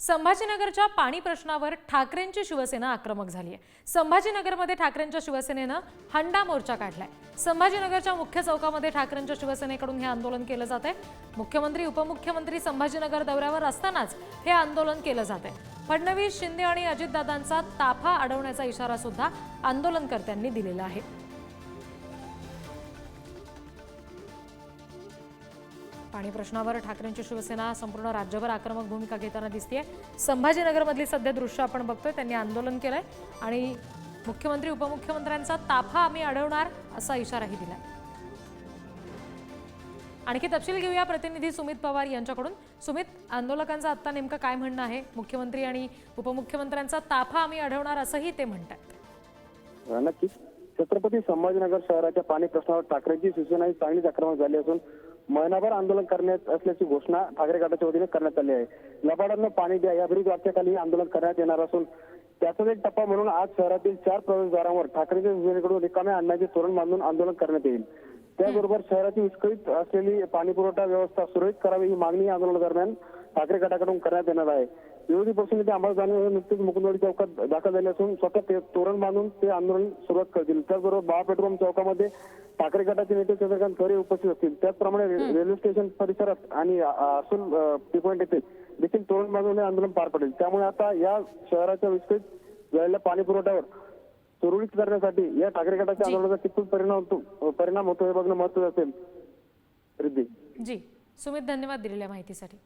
संभाजीनगरच्या पाणी प्रश्नावर ठाकरेंची शिवसेना आक्रमक झाली आहे। संभाजीनगरमध्ये ठाकरेंच्या शिवसेनेनं हंडा मोर्चा काढलाय। संभाजीनगरच्या मुख्य चौकामध्ये ठाकरेंच्या शिवसेनेकडून हे आंदोलन केलं जात आहे। मुख्यमंत्री उपमुख्यमंत्री संभाजीनगर दौऱ्यावर असतानाच हे आंदोलन केलं जात आहे। फडणवीस, शिंदे आणि अजितदादांचा ताफा अडवण्याचा इशारा सुद्धा आंदोलनकर्त्यांनी दिलेला आहे। पाणी प्रश्नावर ठाकरेंची शिवसेना संपूर्ण राज्यभर आक्रमक भूमिका घेताना दिसतेय। संभाजीनगरमधली सध्या दृश्य आपण बघतोय। त्यांनी आंदोलन केलंय आणि मुख्यमंत्री उपमुख्यमंत्र्यांचा ताफा आम्ही अडवणार असा इशाराही दिलाय। आणखी तपशील घेऊया प्रतिनिधी सुमित पवार यांच्याकडून। सुमित, आंदोलकांचं आता नेमकं काय म्हणणं आहे? मुख्यमंत्री आणि उपमुख्यमंत्र्यांचा ताफा आम्ही अडवणार असंही ते म्हणतात। नक्कीच छत्रपती संभाजीनगर शहराच्या पाणी प्रश्नावर ठाकरेंची शिवसेना चांगलीच आक्रमक झाली असून महिनाभर आंदोलन करण्यात असल्याची घोषणा ठाकरे गटाच्या वतीने करण्यात आली आहे। लबाडांना पाणी द्या या ब्रीज वाक्याखाली आंदोलन करण्यात येणार असून त्याचाच एक टप्पा म्हणून आज शहरातील 4 प्रवेशद्वारांवर ठाकरेंच्या शिवसेनेकडून रिकाम्या अण्णाचे तोरण बांधून आंदोलन करण्यात येईल। त्याचबरोबर शहराची विस्कळीत असलेली पाणी पुरवठा व्यवस्था सुरळीत करावी ही मागणी आंदोलनादरम्यान ठाकरे गटाकडून करण्यात येणार आहे। विरोधी पक्षनेते अमर जाधव नुकतेच मुकुंदवाडी चौकात दाखल झाले असून स्वतः ते तोरण बांधून ते आंदोलन सुरुवात करतील। त्याचबरोबर बाळा पेट्रोल चौकामध्ये ठाकरे गटाचे नेते चंद्रकांत खरे उपस्थित असतील। त्याचप्रमाणे रेल्वे स्टेशन परिसरात आणि असूल टी पॉइंट येथे देखील तोरण बांधून आंदोलन पार पडेल। त्यामुळे आता या शहराच्या विस्कळीत झालेल्या पाणी पुरवठ्यावर सुरळीत करण्यासाठी या ठाकरे गटाच्या आंदोलनाचा कितपत परिणाम होतो हे बघणं महत्त्वाचं असेल। रिद्धी जी, सुमित, धन्यवाद दिलेल्या माहितीसाठी।